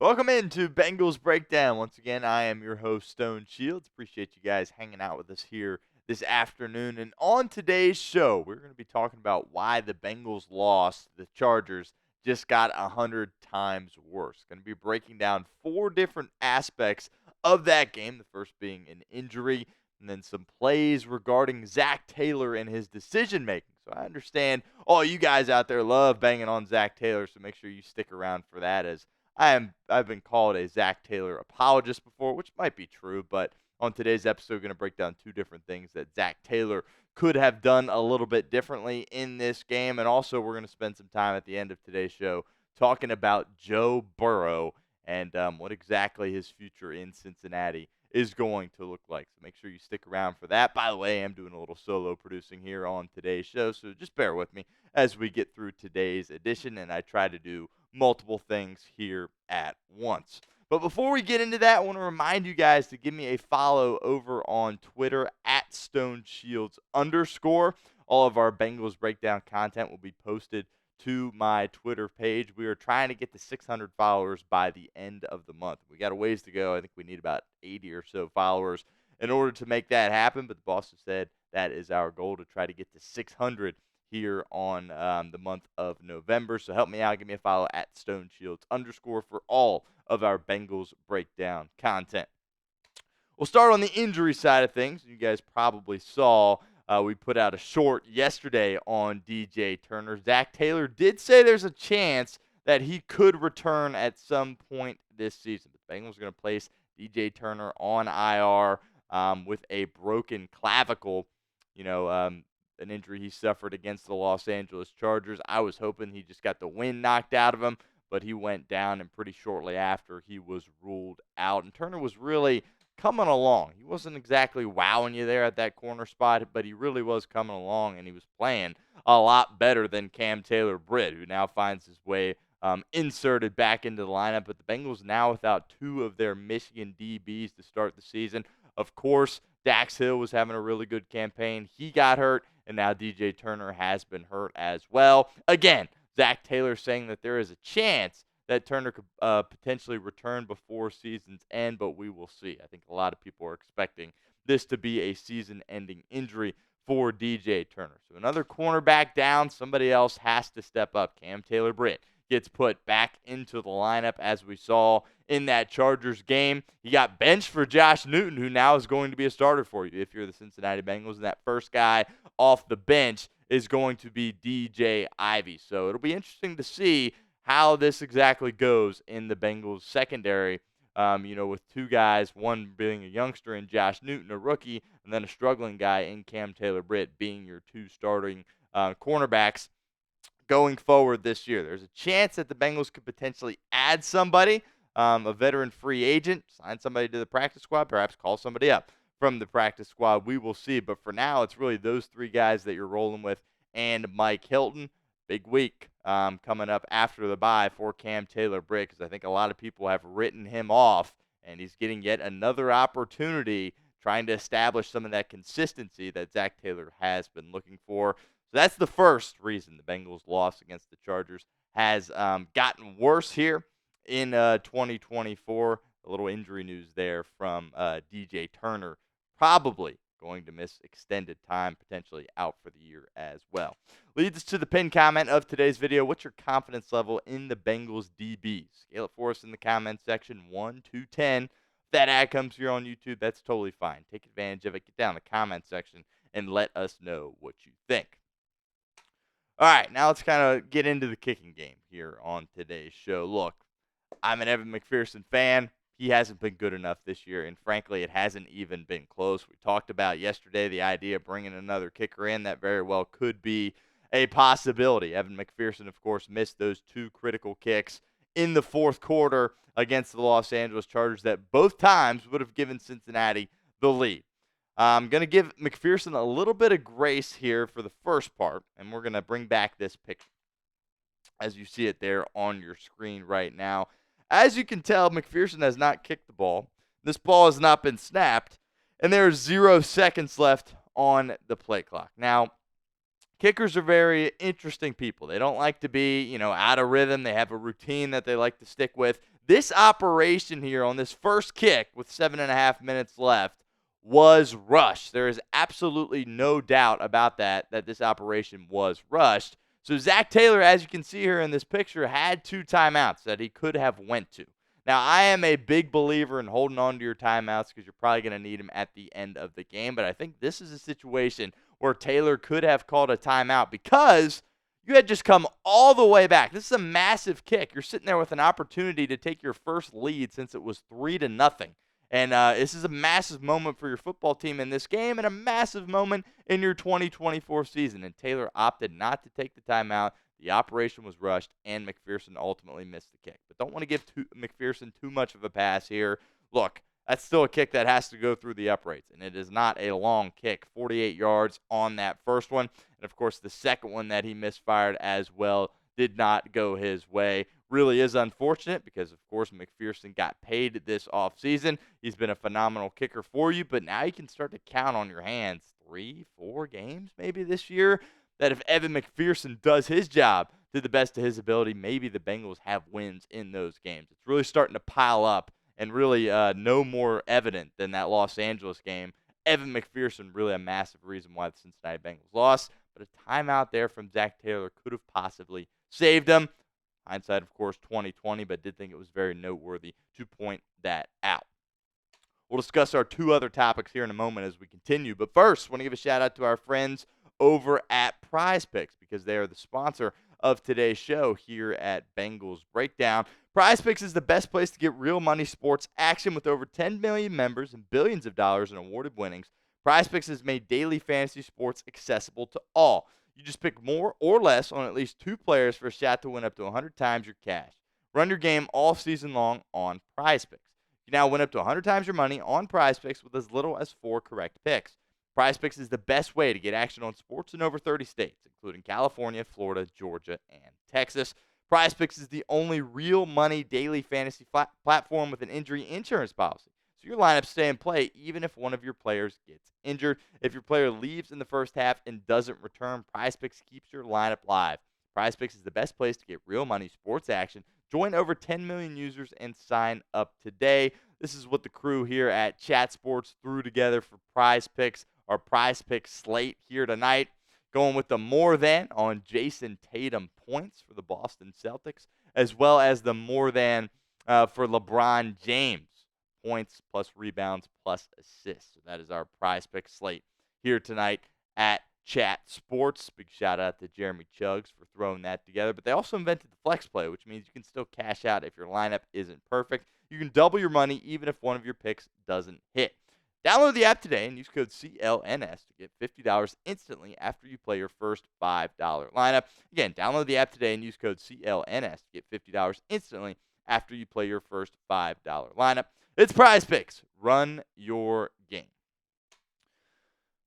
Welcome into Bengals Breakdown. Once again, I am your host, Stone Shields. Appreciate you guys hanging out with us here this afternoon. And on today's show, we're going to be talking about why the Bengals lost. The Chargers just got 100 times worse. Going to be breaking down four different aspects of that game. The first being an injury, and then some plays regarding Zac Taylor and his decision making. So I understand all you guys out there love banging on Zac Taylor, so make sure you stick around for that, as I've been called a Zac Taylor apologist before, which might be true, but on today's episode, we're going to break down two different things that Zac Taylor could have done a little bit differently in this game, and also we're going to spend some time at the end of today's show talking about Joe Burrow and what exactly his future in Cincinnati is going to look like. So make sure you stick around for that. By the way, I'm doing a little solo producing here on today's show, so just bear with me as we get through today's edition, and I try to do multiple things here at once. But before we get into that, I want to remind you guys to give me a follow over on Twitter at StoneShields_. All of our Bengals Breakdown content will be posted to my Twitter page. We are trying to get to 600 followers by the end of the month. We got a ways to go. I think we need about 80 or so followers in order to make that happen, but the boss has said that is our goal, to try to get to 600 here on the month of November. So help me out. Give me a follow at StoneShields_ for all of our Bengals Breakdown content. We'll start on the injury side of things. You guys probably saw we put out a short yesterday on DJ Turner. Zac Taylor did say there's a chance that he could return at some point this season. The Bengals are going to place DJ Turner on IR with a broken clavicle. An injury he suffered against the Los Angeles Chargers. I was hoping he just got the wind knocked out of him, but he went down, and pretty shortly after, he was ruled out. And Turner was really coming along. He wasn't exactly wowing you there at that corner spot, but he really was coming along, and he was playing a lot better than Cam Taylor-Britt, who now finds his way inserted back into the lineup. But the Bengals now without two of their Michigan DBs to start the season. Of course, Dax Hill was having a really good campaign. He got hurt, and now DJ Turner has been hurt as well. Again, Zac Taylor saying that there is a chance that Turner could potentially return before season's end, but we will see. I think a lot of people are expecting this to be a season-ending injury for DJ Turner. So another cornerback down. Somebody else has to step up. Cam Taylor-Britt gets put back into the lineup, as we saw in that Chargers game. He got benched for Josh Newton, who now is going to be a starter for you if you're the Cincinnati Bengals. And that first guy off the bench is going to be DJ Ivey. So it'll be interesting to see how this exactly goes in the Bengals secondary, with two guys, one being a youngster in Josh Newton, a rookie, and then a struggling guy in Cam Taylor-Britt being your two starting cornerbacks going forward this year. There's a chance that the Bengals could potentially add somebody, a veteran free agent, sign somebody to the practice squad, perhaps call somebody up from the practice squad. We will see. But for now, it's really those three guys that you're rolling with and Mike Hilton. Big week coming up after the bye for Cam Taylor-Britt, because I think a lot of people have written him off, and he's getting yet another opportunity trying to establish some of that consistency that Zac Taylor has been looking for. So that's the first reason the Bengals' loss against the Chargers has gotten worse here in 2024. A little injury news there from DJ Turner, probably going to miss extended time, potentially out for the year as well. Leads us to the pinned comment of today's video. What's your confidence level in the Bengals DBs? Scale it for us in the comment section, 1 to 10. If that ad comes here on YouTube, that's totally fine. Take advantage of it. Get down in the comment section and let us know what you think. All right, now let's kind of get into the kicking game here on today's show. Look, I'm an Evan McPherson fan. He hasn't been good enough this year, and frankly, it hasn't even been close. We talked about yesterday the idea of bringing another kicker in. That very well could be a possibility. Evan McPherson, of course, missed those two critical kicks in the fourth quarter against the Los Angeles Chargers that both times would have given Cincinnati the lead. I'm going to give McPherson a little bit of grace here for the first part, and we're going to bring back this picture as you see it there on your screen right now. As you can tell, McPherson has not kicked the ball. This ball has not been snapped, and there are 0 seconds left on the play clock. Now, kickers are very interesting people. They don't like to be, out of rhythm. They have a routine that they like to stick with. This operation here on this first kick with 7.5 minutes left was rushed. There is absolutely no doubt about that this operation was rushed. So Zac Taylor, as you can see here in this picture, had 2 timeouts that he could have went to. Now, I am a big believer in holding on to your timeouts because you're probably going to need them at the end of the game. But I think this is a situation where Taylor could have called a timeout because you had just come all the way back. This is a massive kick. You're sitting there with an opportunity to take your first lead since it was 3-0. And this is a massive moment for your football team in this game and a massive moment in your 2024 season. And Taylor opted not to take the timeout. The operation was rushed, and McPherson ultimately missed the kick. But don't want to give McPherson too much of a pass here. Look, that's still a kick that has to go through the uprights, and it is not a long kick. 48 yards on that first one. And, of course, the second one that he misfired as well did not go his way. Really is unfortunate because, of course, McPherson got paid this offseason. He's been a phenomenal kicker for you, but now you can start to count on your hands 3-4 games maybe this year that if Evan McPherson does his job to the best of his ability, maybe the Bengals have wins in those games. It's really starting to pile up and really no more evident than that Los Angeles game. Evan McPherson, really a massive reason why the Cincinnati Bengals lost, but a timeout there from Zac Taylor could have possibly saved them. Hindsight, of course, 2020, but did think it was very noteworthy to point that out. We'll discuss our 2 other topics here in a moment as we continue. But first, I want to give a shout out to our friends over at Prize Picks because they are the sponsor of today's show here at Bengals Breakdown. Prize Picks is the best place to get real money sports action with over 10 million members and billions of dollars in awarded winnings. Prize Picks has made daily fantasy sports accessible to all. You just pick more or less on at least 2 players for a shot to win up to 100 times your cash. Run your game all season long on Prize Picks. You now win up to 100 times your money on Prize Picks with as little as 4 correct picks. Prize Picks is the best way to get action on sports in over 30 states, including California, Florida, Georgia, and Texas. Prize Picks is the only real money daily fantasy platform with an injury insurance policy. So your lineups stay in play even if one of your players gets injured. If your player leaves in the first half and doesn't return, Prize Picks keeps your lineup live. Prize Picks is the best place to get real money sports action. Join over 10 million users and sign up today. This is what the crew here at Chat Sports threw together for Prize Picks. Our Prize Picks slate here tonight. Going with the more than on Jason Tatum points for the Boston Celtics, as well as the more than for LeBron James points plus rebounds plus assists. So that is our Prize Picks slate here tonight at Chat Sports. Big shout out to Jeremy Chuggs for throwing that together. But they also invented the flex play, which means you can still cash out if your lineup isn't perfect. You can double your money even if one of your picks doesn't hit. Download the app today and use code CLNS to get $50 instantly after you play your first $5 lineup. Again, download the app today and use code CLNS to get $50 instantly after you play your first $5 lineup. It's Prize Picks. Run your game.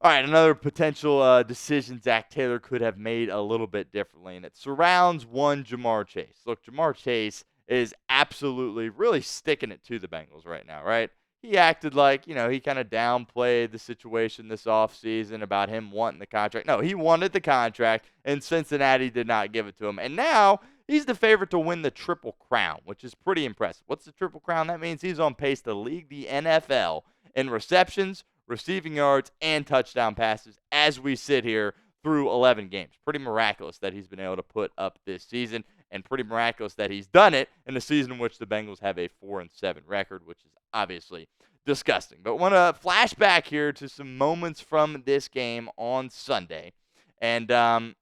All right, another potential decision Zac Taylor could have made a little bit differently, and it surrounds one Jamar Chase. Look, Jamar Chase is absolutely really sticking it to the Bengals right now, right? He acted like, he kind of downplayed the situation this offseason about him wanting the contract. No, he wanted the contract, and Cincinnati did not give it to him. And now he's the favorite to win the Triple Crown, which is pretty impressive. What's the Triple Crown? That means he's on pace to lead the NFL in receptions, receiving yards, and touchdown passes as we sit here through 11 games. Pretty miraculous that he's been able to put up this season, and pretty miraculous that he's done it in a season in which the Bengals have a 4-7 record, which is obviously disgusting. But I want to flash back here to some moments from this game on Sunday. And I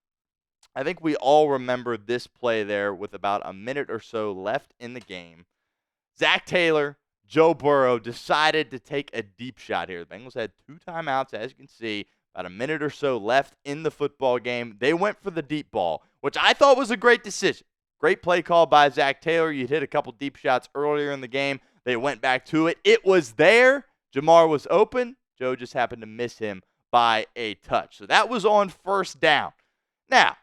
think we all remember this play there with about a minute or so left in the game. Zac Taylor, Joe Burrow decided to take a deep shot here. The Bengals had 2 timeouts, as you can see, about a minute or so left in the football game. They went for the deep ball, which I thought was a great decision. Great play call by Zac Taylor. You'd hit a couple deep shots earlier in the game. They went back to it. It was there. Jamar was open. Joe just happened to miss him by a touch. So that was on first down. Now,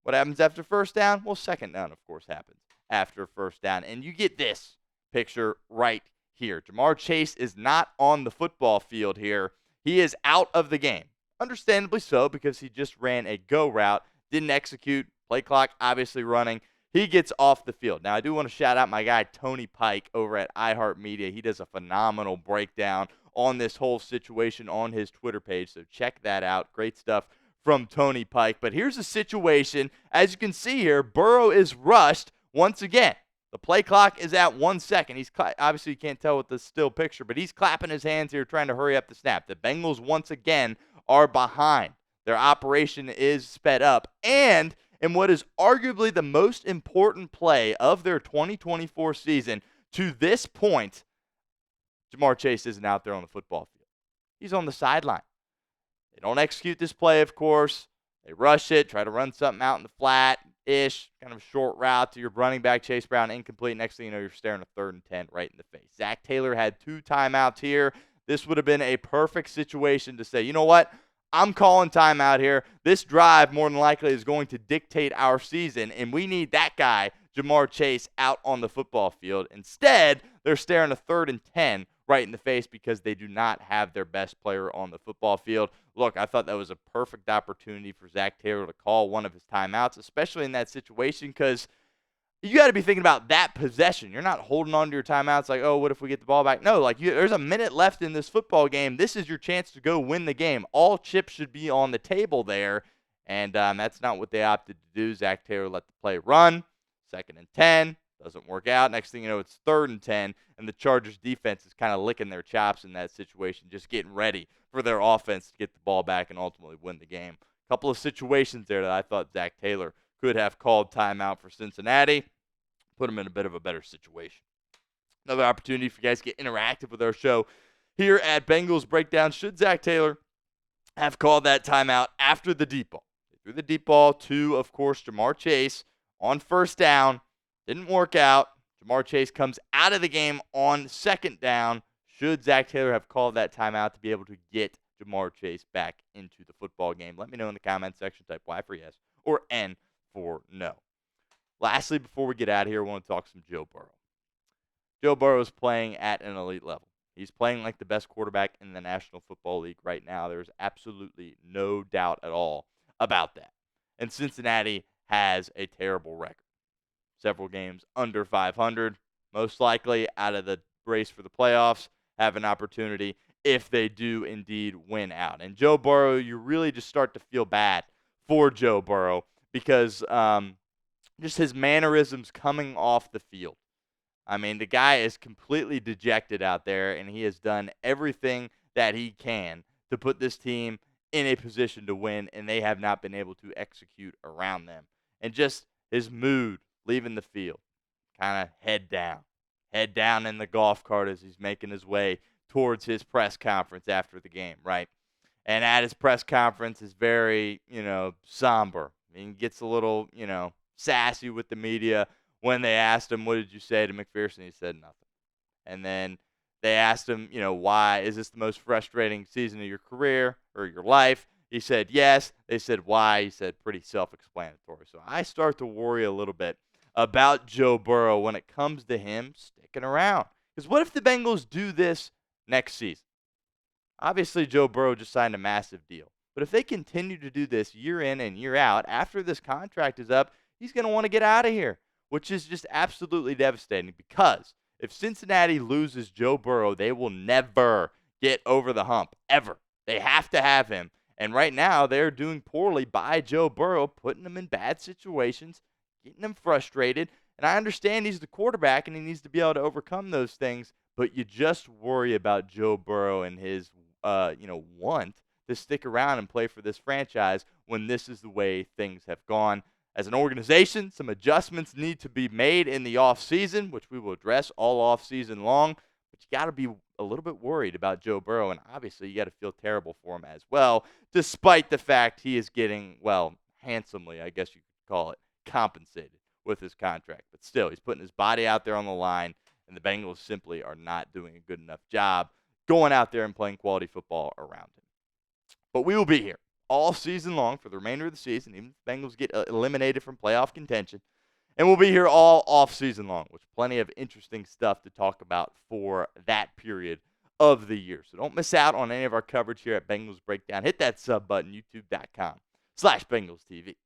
what happens after first down? Well, second down, of course, happens after first down. And you get this picture right here. Jamar Chase is not on the football field here. He is out of the game. Understandably so, because he just ran a go route, didn't execute, play clock obviously running. he gets off the field. Now, I do want to shout out my guy Tony Pike over at iHeartMedia. He does a phenomenal breakdown on this whole situation on his Twitter page, so check that out. Great stuff from Tony Pike. But here's a situation. As you can see here, Burrow is rushed once again. The play clock is at 1 second. Obviously, you can't tell with the still picture, but he's clapping his hands here trying to hurry up the snap. The Bengals, once again, are behind. Their operation is sped up. And in what is arguably the most important play of their 2024 season, to this point, Jamar Chase isn't out there on the football field. He's on the sideline. They don't execute this play, of course. They rush it, try to run something out in the flat-ish, kind of short route to your running back, Chase Brown, incomplete. Next thing you know, you're staring a 3rd and 10 right in the face. Zac Taylor had 2 timeouts here. This would have been a perfect situation to say, you know what? I'm calling timeout here. This drive, more than likely, is going to dictate our season, and we need that guy, Jamar Chase, out on the football field. Instead, they're staring a 3rd and 10 right in the face because they do not have their best player on the football field. Look, I thought that was a perfect opportunity for Zac Taylor to call one of his timeouts, especially in that situation, because you got to be thinking about that possession. You're not holding on to your timeouts like, oh, what if we get the ball back? No, there's a minute left in this football game. This is your chance to go win the game. All chips should be on the table there, and that's not what they opted to do. Zac Taylor let the play run. 2nd and 10. Doesn't work out. Next thing you know, it's 3rd and 10, and the Chargers defense is kind of licking their chops in that situation, just getting ready for their offense to get the ball back and ultimately win the game. A couple of situations there that I thought Zac Taylor could have called timeout for Cincinnati, put them in a bit of a better situation. Another opportunity for you guys to get interactive with our show here at Bengals Breakdown. Should Zac Taylor have called that timeout after the deep ball? They threw the deep ball to, of course, Jamar Chase on 1st down. Didn't work out. Jamar Chase comes out of the game on 2nd down. Should Zac Taylor have called that timeout to be able to get Jamar Chase back into the football game? Let me know in the comment section. Type Y for yes or N for no. Lastly, before we get out of here, I want to talk some Joe Burrow. Joe Burrow is playing at an elite level. He's playing like the best quarterback in the National Football League right now. There's absolutely no doubt at all about that. And Cincinnati has a terrible record. Several games under 500. Most likely out of the race for the playoffs, have an opportunity if they do indeed win out. And Joe Burrow, you really just start to feel bad for Joe Burrow because just his mannerisms coming off the field. I mean, the guy is completely dejected out there, and he has done everything that he can to put this team in a position to win, and they have not been able to execute around them. And just his mood leaving the field, kind of head down in the golf cart as he's making his way towards his press conference after the game, right? And at his press conference is very, somber. I mean, he gets a little, sassy with the media. When they asked him, what did you say to McPherson? He said nothing. And then they asked him, why? Is this the most frustrating season of your career or your life? He said yes. They said why? He said pretty self-explanatory. So I start to worry a little bit about Joe Burrow when it comes to him sticking around. Because what if the Bengals do this next season? Obviously, Joe Burrow just signed a massive deal. But if they continue to do this year in and year out, after this contract is up, he's going to want to get out of here, which is just absolutely devastating because if Cincinnati loses Joe Burrow, they will never get over the hump, ever. They have to have him. And right now, they're doing poorly by Joe Burrow, putting him in bad situations, getting him frustrated. And I understand he's the quarterback and he needs to be able to overcome those things, but you just worry about Joe Burrow and his, want to stick around and play for this franchise when this is the way things have gone. As an organization, some adjustments need to be made in the offseason, which we will address all offseason long. But you got to be a little bit worried about Joe Burrow, and obviously you got to feel terrible for him as well, despite the fact he is getting, handsomely, I guess you could call it, compensated with his contract. But still, he's putting his body out there on the line, and the Bengals simply are not doing a good enough job going out there and playing quality football around him. But we will be here all season long for the remainder of the season, even if the Bengals get eliminated from playoff contention. And we'll be here all off season long, with plenty of interesting stuff to talk about for that period of the year. So don't miss out on any of our coverage here at Bengals Breakdown. Hit that sub button, youtube.com/BengalsTV.